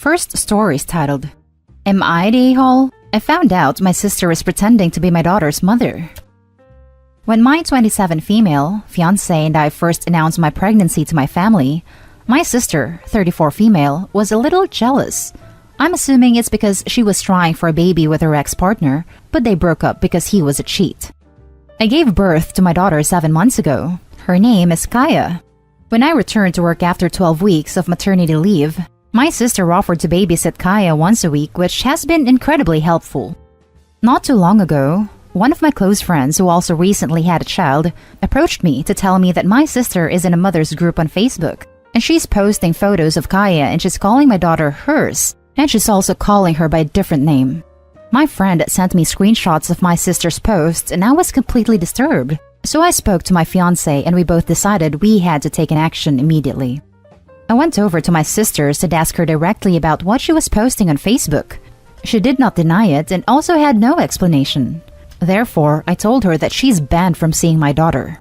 First story is titled, Am I the A-hole? I found out my sister is pretending to be my daughter's mother. When my 27 female fiancé and I first announced my pregnancy to my family, my sister, 34 female, was a little jealous. I'm assuming it's because she was trying for a baby with her ex-partner, but they broke up because he was a cheat. I gave birth to my daughter 7 months ago. Her name is Kaya. When I returned to work after 12 weeks of maternity leave, my sister offered to babysit Kaya once a week, which has been incredibly helpful. Not too long ago, one of my close friends who also recently had a child approached me to tell me that my sister is in a mother's group on Facebook, and she's posting photos of Kaya and she's calling my daughter hers, and she's also calling her by a different name. My friend sent me screenshots of my sister's posts and I was completely disturbed. So I spoke to my fiancé and we both decided we had to take an action immediately. I went over to my sister's and asked her directly about what she was posting on Facebook. She did not deny it and also had no explanation. Therefore, I told her that she's banned from seeing my daughter.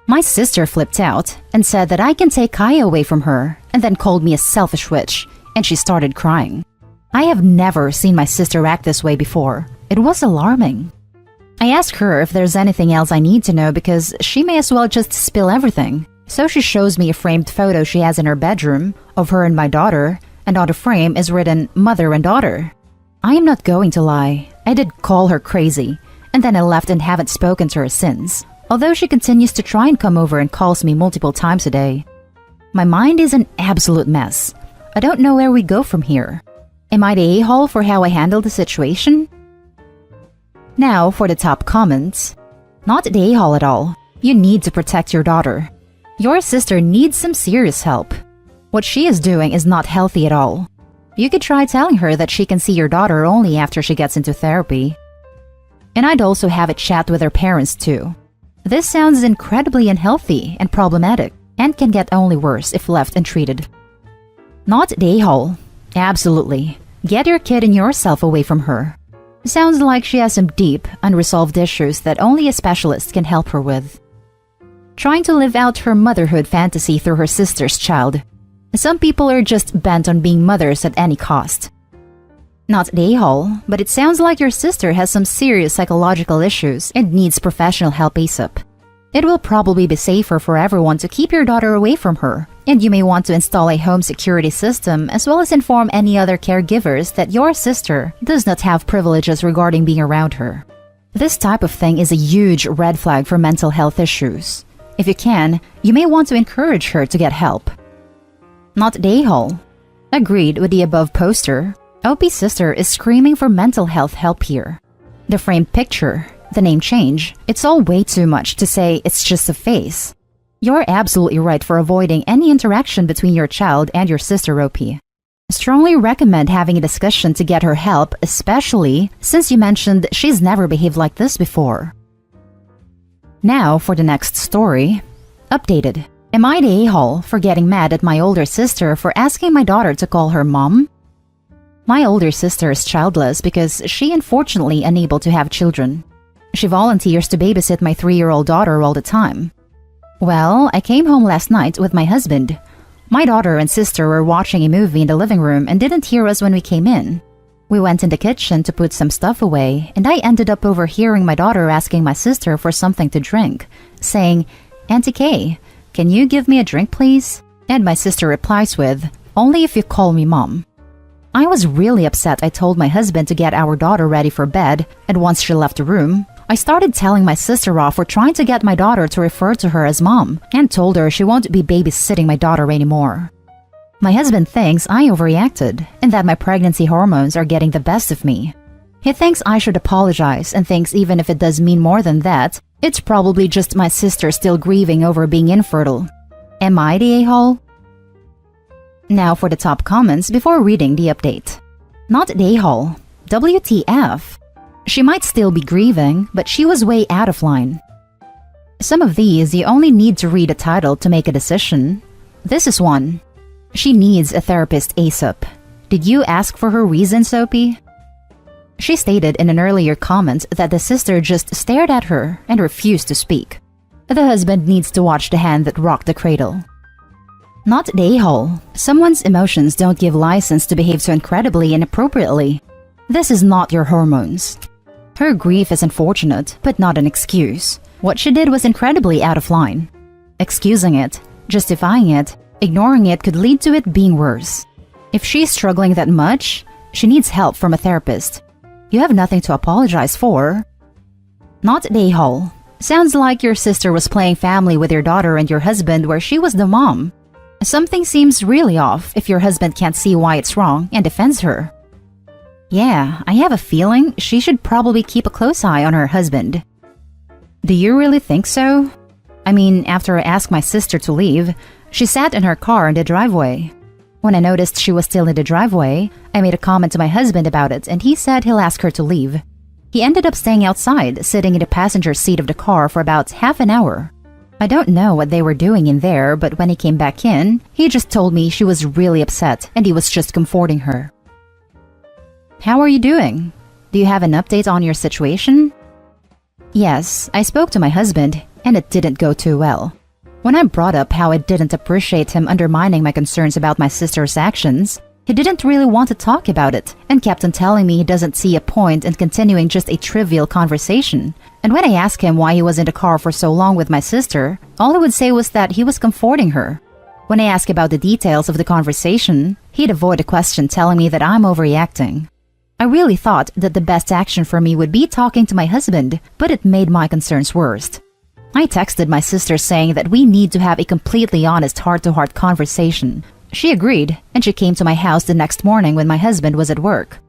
My sister flipped out and said that I can take Kaya away from her and then called me a selfish witch, and she started crying. I have never seen my sister act this way before. It was alarming. I asked her if there's anything else I need to know because she may as well just spill everything. So she shows me a framed photo she has in her bedroom of her and my daughter, and on the frame is written mother and daughter. I am not going to lie. I did call her crazy, and then I left and haven't spoken to her since, although she continues to try and come over and calls me multiple times a day. My mind is an absolute mess. I don't know where we go from here. Am I the a-hole for how I handled the situation? Now for the top comments. Not the a-hole at all. You need to protect your daughter. Your sister needs some serious help. What she is doing is not healthy at all. You could try telling her that she can see your daughter only after she gets into therapy. And I'd also have a chat with her parents too. This sounds incredibly unhealthy and problematic, and can get only worse if left untreated. Not the a-hole. Absolutely. Get your kid and yourself away from her. Sounds like she has some deep, unresolved issues that only a specialist can help her with. Trying to live out her motherhood fantasy through her sister's child. Some people are just bent on being mothers at any cost. Not the a-hole, but it sounds like your sister has some serious psychological issues and needs professional help ASAP. It will probably be safer for everyone to keep your daughter away from her, and you may want to install a home security system as well as inform any other caregivers that your sister does not have privileges regarding being around her. This type of thing is a huge red flag for mental health issues. If you can, you may want to encourage her to get help. Not the a-hole. Agreed with the above poster. OP's sister is screaming for mental health help here. The framed picture, the name change, it's all way too much to say it's just a face. You're absolutely right for avoiding any interaction between your child and your sister OP. Strongly recommend having a discussion to get her help, especially since you mentioned she's never behaved like this before. Now for the next story. Updated. Am I the a-hole for getting mad at my older sister for asking my daughter to call her mom? My older sister is childless because she unfortunately unable to have children. She volunteers to babysit my 3-year-old daughter all the time. Well, I came home last night with my husband. My daughter and sister were watching a movie in the living room and didn't hear us when we came in. We went in the kitchen to put some stuff away, and I ended up overhearing my daughter asking my sister for something to drink, saying, "Auntie Kay, can you give me a drink please?" And my sister replies with, "Only if you call me mom." I was really upset. I told my husband to get our daughter ready for bed, and once she left the room, I started telling my sister off for trying to get my daughter to refer to her as mom, and told her she won't be babysitting my daughter anymore. My husband thinks I overreacted, and that my pregnancy hormones are getting the best of me. He thinks I should apologize, and thinks even if it does mean more than that, it's probably just my sister still grieving over being infertile. Am I the a-hole? Now for the top comments before reading the update. Not the a-hole. WTF. She might still be grieving, but she was way out of line. Some of these you only need to read a title to make a decision. This is one. She needs a therapist ASAP. Did you ask for her reason, Soapy? She stated in an earlier comment that the sister just stared at her and refused to speak. The husband needs to watch the hand that rocked the cradle. Not the a-hole. Someone's emotions don't give license to behave so incredibly inappropriately. This is not your hormones. Her grief is unfortunate, but not an excuse. What she did was incredibly out of line. Excusing it, justifying it, ignoring it could lead to it being worse. If she's struggling that much, she needs help from a therapist. You have nothing to apologize for. Not the a-hole. Sounds like your sister was playing family with your daughter and your husband where she was the mom. Something seems really off if your husband can't see why it's wrong and defends her. Yeah, I have a feeling she should probably keep a close eye on her husband. Do you really think so? I mean, after I asked my sister to leave, she sat in her car in the driveway. When I noticed she was still in the driveway, I made a comment to my husband about it and he said he'll ask her to leave. He ended up staying outside, sitting in the passenger seat of the car for about half an hour. I don't know what they were doing in there, but when he came back in, he just told me she was really upset and he was just comforting her. How are you doing? Do you have an update on your situation? Yes, I spoke to my husband, and it didn't go too well. When I brought up how I didn't appreciate him undermining my concerns about my sister's actions, he didn't really want to talk about it and kept on telling me he doesn't see a point in continuing just a trivial conversation. And when I asked him why he was in the car for so long with my sister, all he would say was that he was comforting her. When I asked about the details of the conversation, he'd avoid the question, telling me that I'm overreacting. I really thought that the best action for me would be talking to my husband, but it made my concerns worse. I texted my sister saying that we need to have a completely honest heart-to-heart conversation. She agreed, and she came to my house the next morning when my husband was at work.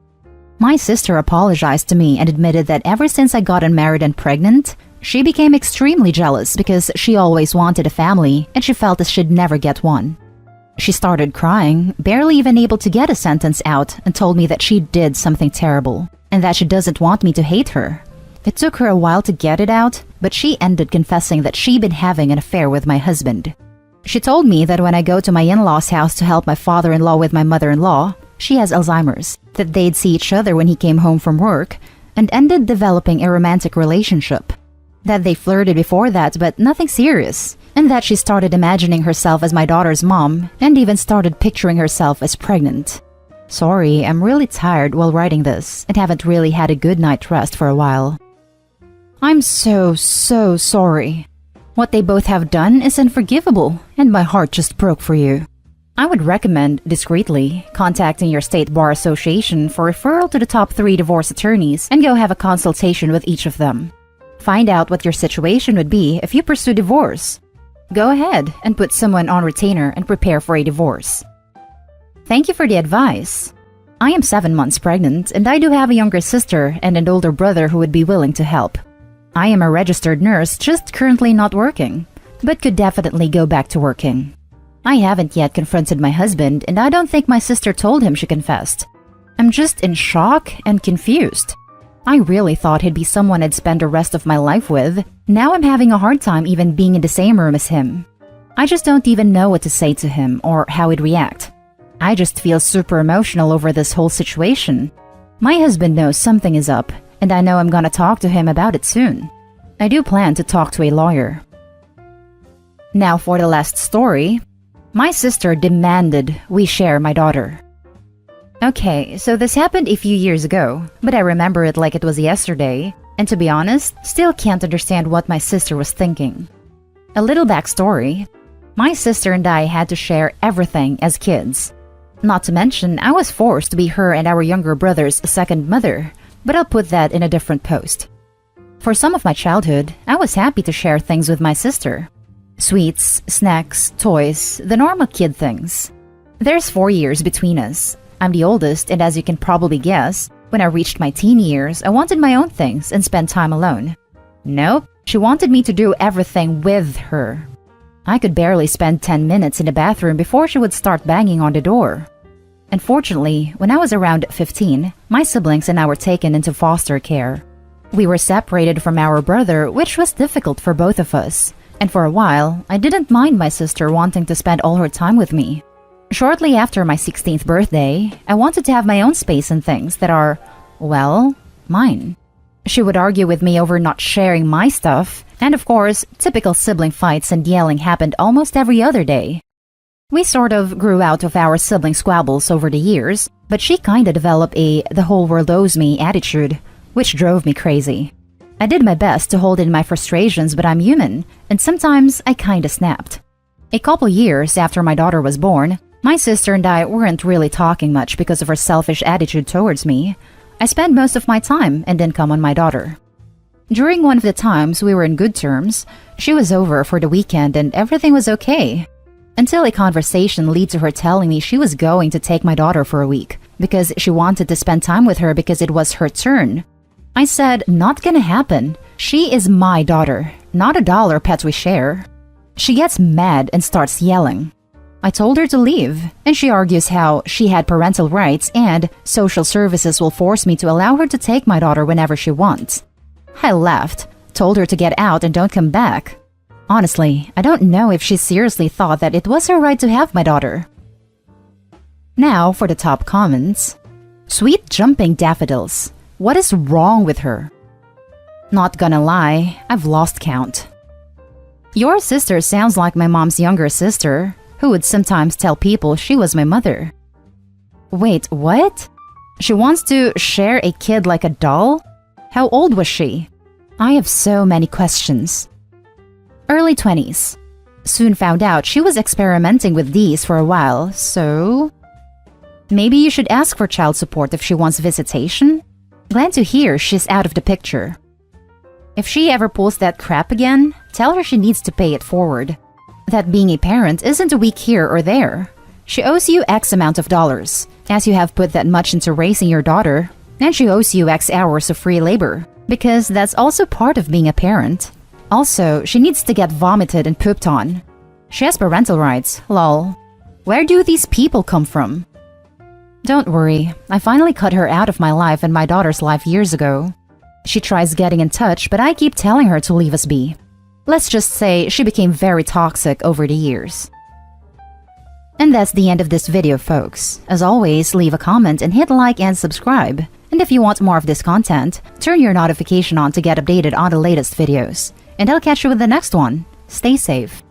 My sister apologized to me and admitted that ever since I got married and pregnant, she became extremely jealous because she always wanted a family and she felt as she'd never get one. She started crying, barely even able to get a sentence out, and told me that she did something terrible and that she doesn't want me to hate her. It took her a while to get it out, but she ended confessing that she'd been having an affair with my husband. She told me that when I go to my in-laws' house to help my father-in-law with my mother-in-law, she has Alzheimer's, that they'd see each other when he came home from work, and ended developing a romantic relationship. That they flirted before that, but nothing serious, and that she started imagining herself as my daughter's mom, and even started picturing herself as pregnant. Sorry, I'm really tired while writing this, and haven't really had a good night's rest for a while. I'm so sorry. What they both have done is unforgivable, and my heart just broke for you. I would recommend, discreetly, contacting your state bar association for referral to the top 3 divorce attorneys and go have a consultation with each of them. Find out what your situation would be if you pursue divorce. Go ahead and put someone on retainer and prepare for a divorce. Thank you for the advice. I am 7 months pregnant and I do have a younger sister and an older brother who would be willing to help. I am a registered nurse, just currently not working, but could definitely go back to working. I haven't yet confronted my husband and I don't think my sister told him she confessed. I'm just in shock and confused. I really thought he'd be someone I'd spend the rest of my life with. Now I'm having a hard time even being in the same room as him. I just don't even know what to say to him or how he'd react. I just feel super emotional over this whole situation. My husband knows something is up, and I know I'm gonna talk to him about it soon. I do plan to talk to a lawyer. Now for the last story. My sister demanded we share my daughter. Okay, so this happened a few years ago, but I remember it like it was yesterday, and to be honest, still can't understand what my sister was thinking. A little backstory. My sister and I had to share everything as kids. Not to mention, I was forced to be her and our younger brother's second mother, but I'll put that in a different post. For some of my childhood, I was happy to share things with my sister. Sweets, snacks, toys, the normal kid things. There's 4 years between us. I'm the oldest, and as you can probably guess, when I reached my teen years, I wanted my own things and spend time alone. Nope, she wanted me to do everything with her. I could barely spend 10 minutes in the bathroom before she would start banging on the door. Unfortunately, when I was around 15, my siblings and I were taken into foster care. We were separated from our brother, which was difficult for both of us, and for a while, I didn't mind my sister wanting to spend all her time with me. Shortly after my 16th birthday, I wanted to have my own space and things that are, well, mine. She would argue with me over not sharing my stuff, and of course, typical sibling fights and yelling happened almost every other day. We sort of grew out of our sibling squabbles over the years, but she kinda developed a the whole world owes me attitude, which drove me crazy. I did my best to hold in my frustrations, but I'm human, and sometimes I kinda snapped. A couple years after my daughter was born, my sister and I weren't really talking much because of her selfish attitude towards me. I spent most of my time and income on my daughter. During one of the times we were in good terms, she was over for the weekend and everything was okay. Until a conversation led to her telling me she was going to take my daughter for a week because she wanted to spend time with her because it was her turn. I said, not gonna happen. She is my daughter, not a dollar pet we share. She gets mad and starts yelling. I told her to leave, and she argues how she had parental rights and social services will force me to allow her to take my daughter whenever she wants. I laughed, told her to get out and don't come back. Honestly, I don't know if she seriously thought that it was her right to have my daughter. Now for the top comments. Sweet jumping daffodils. What is wrong with her? Not gonna lie, I've lost count. Your sister sounds like my mom's younger sister, who would sometimes tell people she was my mother. Wait, what? She wants to share a kid like a doll? How old was she? I have so many questions. Early 20s. Soon found out she was experimenting with these for a while, so... Maybe you should ask for child support if she wants visitation? Glad to hear she's out of the picture. If she ever pulls that crap again, tell her she needs to pay it forward. That being a parent isn't a week here or there. She owes you X amount of dollars, as you have put that much into raising your daughter, and she owes you X hours of free labor, because that's also part of being a parent. Also, she needs to get vomited and pooped on. She has parental rights, lol. Where do these people come from? Don't worry, I finally cut her out of my life and my daughter's life years ago. She tries getting in touch, but I keep telling her to leave us be. Let's just say she became very toxic over the years. And that's the end of this video, folks. As always, leave a comment and hit like and subscribe. And if you want more of this content, turn your notification on to get updated on the latest videos. And I'll catch you with the next one. Stay safe.